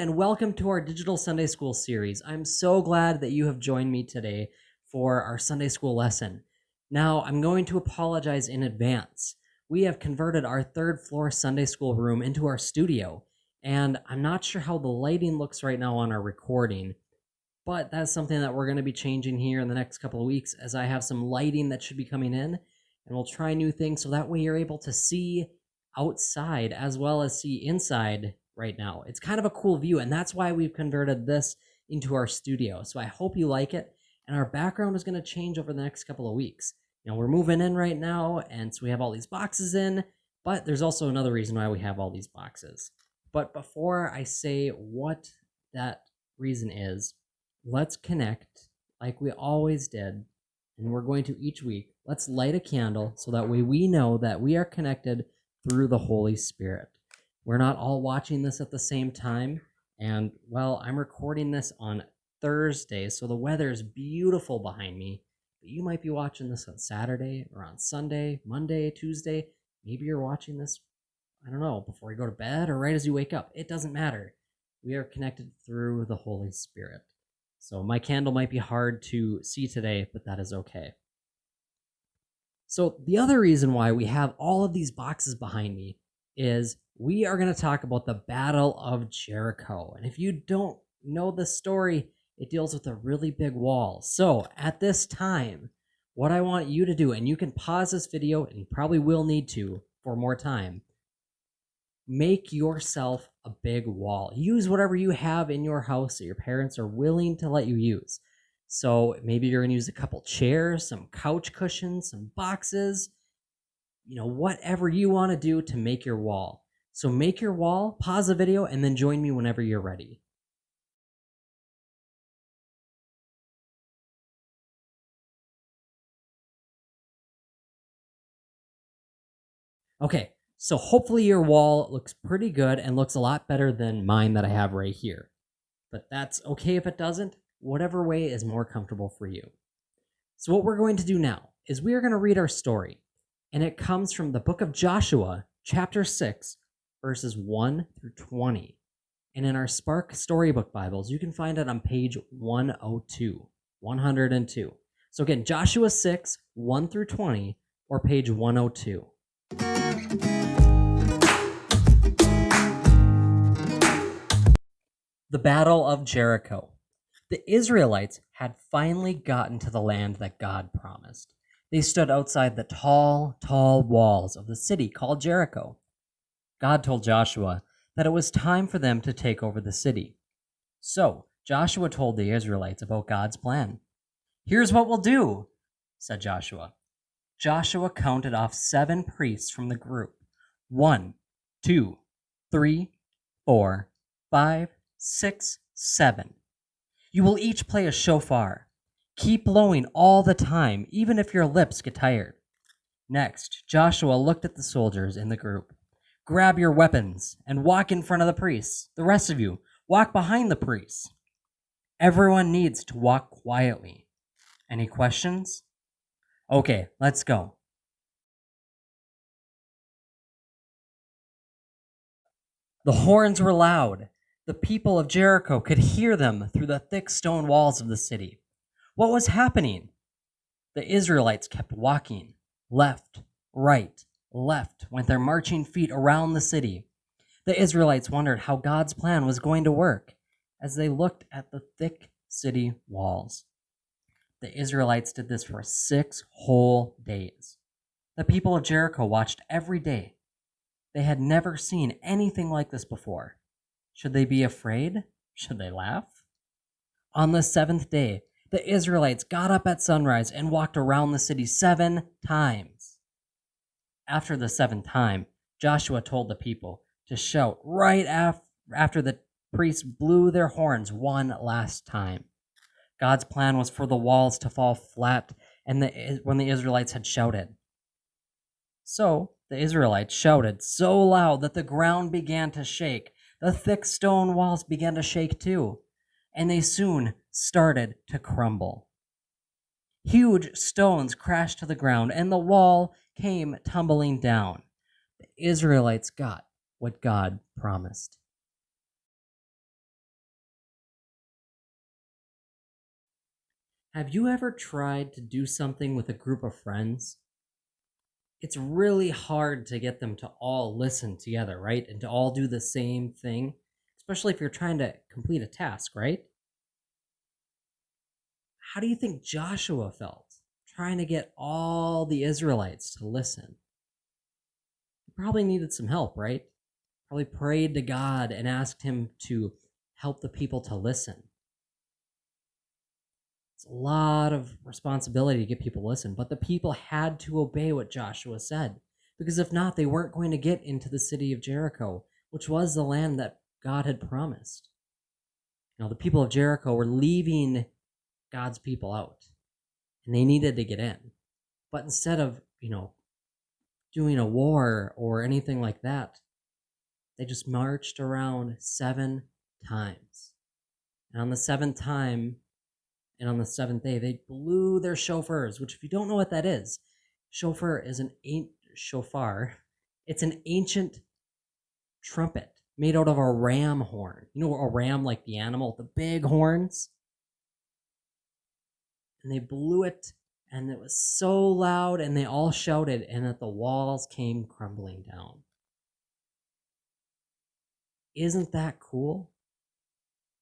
and welcome to our Digital Sunday School series. I'm so glad that you have joined me today for our Sunday School lesson. Now, I'm going to apologize in advance. We have converted our third floor Sunday School room into our studio, and I'm not sure how the lighting looks right now on our recording, but that's something that we're going to be changing here in the next couple of weeks, as I have some lighting that should be coming in, and we'll try new things so that way you're able to see outside as well as see inside right now. It's kind of a cool view, and that's why we've converted this into our studio. So I hope you like it, and our background is going to change over the next couple of weeks. We're moving in right now, and so we have all these boxes in, but there's also another reason why we have all these boxes. But before I say what that reason is, let's connect like we always did, and we're going to each week. Let's light a candle so that way we know that we are connected through the Holy Spirit. We're not all watching this at the same time, and well, I'm recording this on Thursday, so the weather is beautiful behind me, but you might be watching this on Saturday or on Sunday, Monday, Tuesday. Maybe you're watching this, I don't know, before you go to bed or right as you wake up. It doesn't matter. We are connected through the Holy Spirit. So my candle might be hard to see today, but that is okay. So the other reason why we have all of these boxes behind me is we are going to talk about the Battle of Jericho. And if you don't know the story, it deals with a really big wall. So at this time, what I want you to do, and you can pause this video, and you probably will need to for more time, make yourself a big wall. Use whatever you have in your house that your parents are willing to let you use. So maybe you're going to use a couple chairs, some couch cushions, some boxes, whatever you want to do to make your wall. So make your wall, pause the video, and then join me whenever you're ready. Okay, so hopefully your wall looks pretty good and looks a lot better than mine that I have right here. But that's okay if it doesn't, whatever way is more comfortable for you. So what we're going to do now is we are going to read our story, and it comes from the book of Joshua, chapter 6, verses 1 through 20. And in our Spark Storybook Bibles, you can find it on page 102, 102. So again, Joshua 6, 1 through 20, or page 102. The Battle of Jericho. The Israelites had finally gotten to the land that God promised. They stood outside the tall, tall walls of the city called Jericho. God told Joshua that it was time for them to take over the city. So Joshua told the Israelites about God's plan. "Here's what we'll do," said Joshua. Joshua counted off 7 priests from the group. 1, 2, 3, 4, 5, 6, 7. You will each play a shofar. Keep blowing all the time, even if your lips get tired. Next, Joshua looked at the soldiers in the group. Grab your weapons and walk in front of the priests. The rest of you, walk behind the priests. Everyone needs to walk quietly. Any questions? Okay, let's go. The horns were loud. The people of Jericho could hear them through the thick stone walls of the city. What was happening? The Israelites kept walking. Left, right, left went their marching feet around the city. The Israelites wondered how God's plan was going to work as they looked at the thick city walls. The Israelites did this for 6 whole days. The people of Jericho watched every day. They had never seen anything like this before. Should they be afraid? Should they laugh? On the 7th day, the Israelites got up at sunrise and walked around the city 7 times. After the 7th time, Joshua told the people to shout right after the priests blew their horns one last time. God's plan was for the walls to fall flat when the Israelites had shouted. So the Israelites shouted so loud that the ground began to shake. The thick stone walls began to shake too, and they soon started to crumble. Huge stones crashed to the ground, and the wall came tumbling down. The Israelites got what God promised. Have you ever tried to do something with a group of friends? It's really hard to get them to all listen together, right? And to all do the same thing, especially if you're trying to complete a task, right? How do you think Joshua felt trying to get all the Israelites to listen? He probably needed some help, right? Probably prayed to God and asked him to help the people to listen. It's a lot of responsibility to get people to listen, but the people had to obey what Joshua said, because if not, they weren't going to get into the city of Jericho, which was the land that God had promised. Now, the people of Jericho were leaving God's people out, and they needed to get in. But instead of, doing a war or anything like that, they just marched around 7 times. And on the seventh time, and on the seventh day, they blew their shofars, which, if you don't know what that is, shofar is shofar. It's an ancient trumpet made out of a ram horn. You know, a ram, like the animal, the big horns. And they blew it, and it was so loud, and they all shouted, and that the walls came crumbling down. Isn't that cool?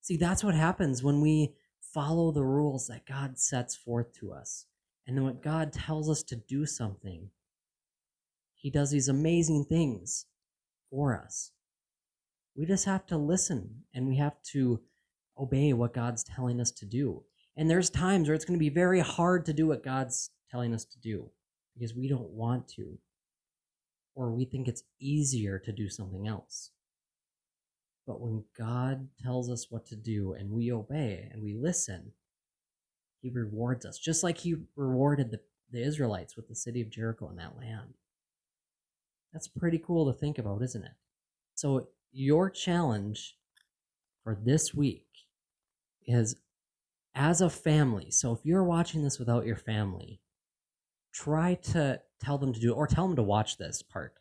See, that's what happens when we follow the rules that God sets forth to us. And then when God tells us to do something, He does these amazing things for us. We just have to listen, and we have to obey what God's telling us to do. And there's times where it's going to be very hard to do what God's telling us to do because we don't want to, or we think it's easier to do something else. But when God tells us what to do and we obey and we listen, He rewards us, just like He rewarded the Israelites with the city of Jericho in that land. That's pretty cool to think about, isn't it? So your challenge for this week is, as a family, so if you're watching this without your family, try to tell them to do it, or tell them to watch this part.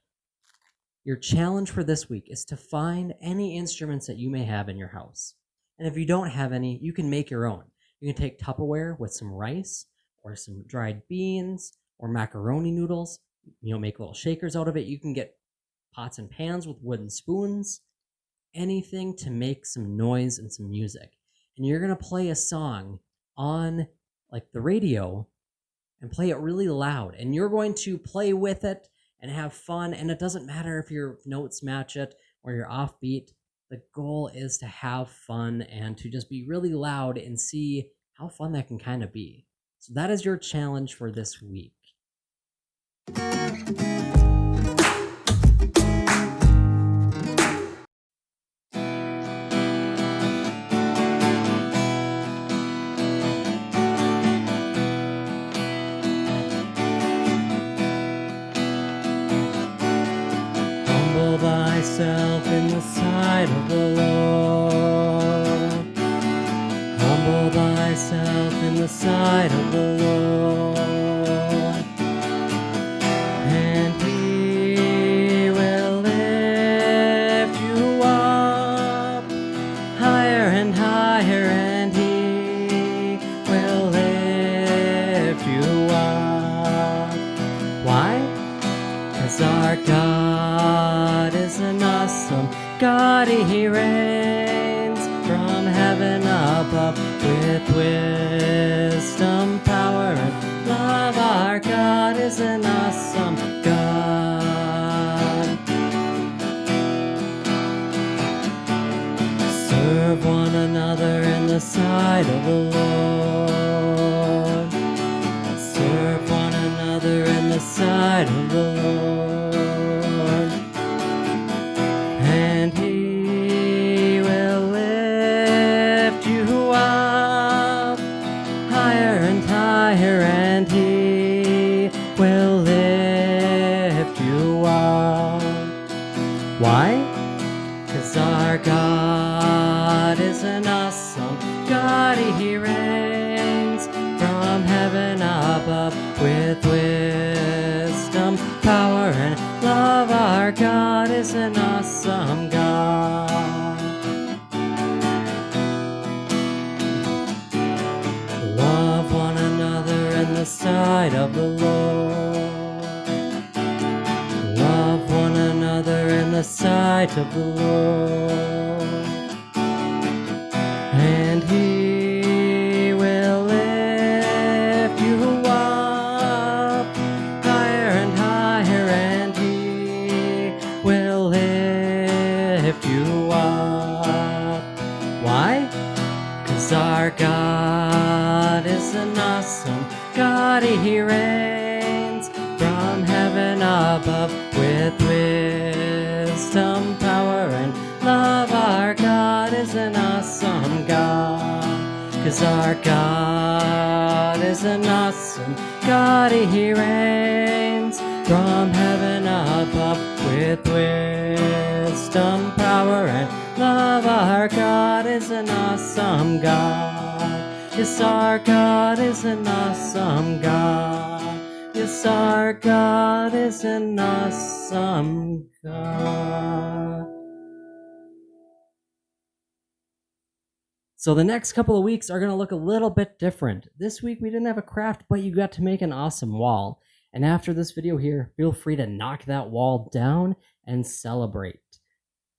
Your challenge for this week is to find any instruments that you may have in your house. And if you don't have any, you can make your own. You can take Tupperware with some rice or some dried beans or macaroni noodles, make little shakers out of it. You can get pots and pans with wooden spoons, anything to make some noise and some music. And you're going to play a song on like the radio and play it really loud. And you're going to play with it and have fun. And it doesn't matter if your notes match it or you're offbeat. The goal is to have fun and to just be really loud and see how fun that can kind of be. So that is your challenge for this week. Humble thyself in the sight of the Lord. Humble thyself in the sight of the Lord. And He will lift you up higher and higher, and He will lift you up. Why? 'Cause our God is an awesome God. He reigns from heaven above with wisdom, power, and love. Our God is an awesome God. Serve one another in the sight of the Lord. Serve one another in the sight of the Lord. And He will lift you up higher and higher, and He will lift you up. Why? 'Cause our God is an awesome God. He reigns from heaven above with wisdom, power, and love. Our God is an awesome God. Love one the sight of the Lord. Love one another in the sight of the Lord, and He will lift you up higher and higher, and He will lift you up. Why? 'Cause our God is an awesome God. He reigns from heaven above with wisdom, power, and love. Our God is an awesome God. 'Cause our God is an awesome God. He reigns from heaven above with wisdom, power, and love. Our God is an awesome God. Yes, our God is an awesome God. Yes, our God is an awesome God. So the next couple of weeks are going to look a little bit different. This week we didn't have a craft, but you got to make an awesome wall. And after this video here, feel free to knock that wall down and celebrate.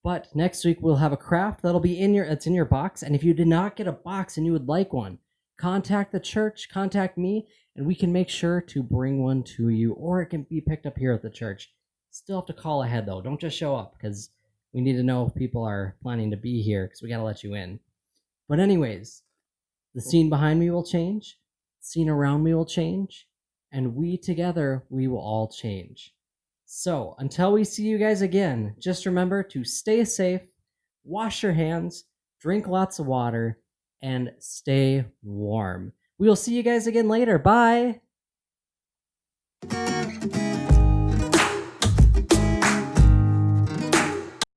But next week we'll have a craft that'll be in your box. And if you did not get a box and you would like one, contact the church, contact me, and we can make sure to bring one to you, or it can be picked up here at the church. Still have to call ahead though. Don't just show up, because we need to know if people are planning to be here, because we got to let you in. But anyways, the scene behind me will change, the scene around me will change, and we together, we will all change. So until we see you guys again, just remember to stay safe, wash your hands, drink lots of water, and stay warm. We will see you guys again later. Bye!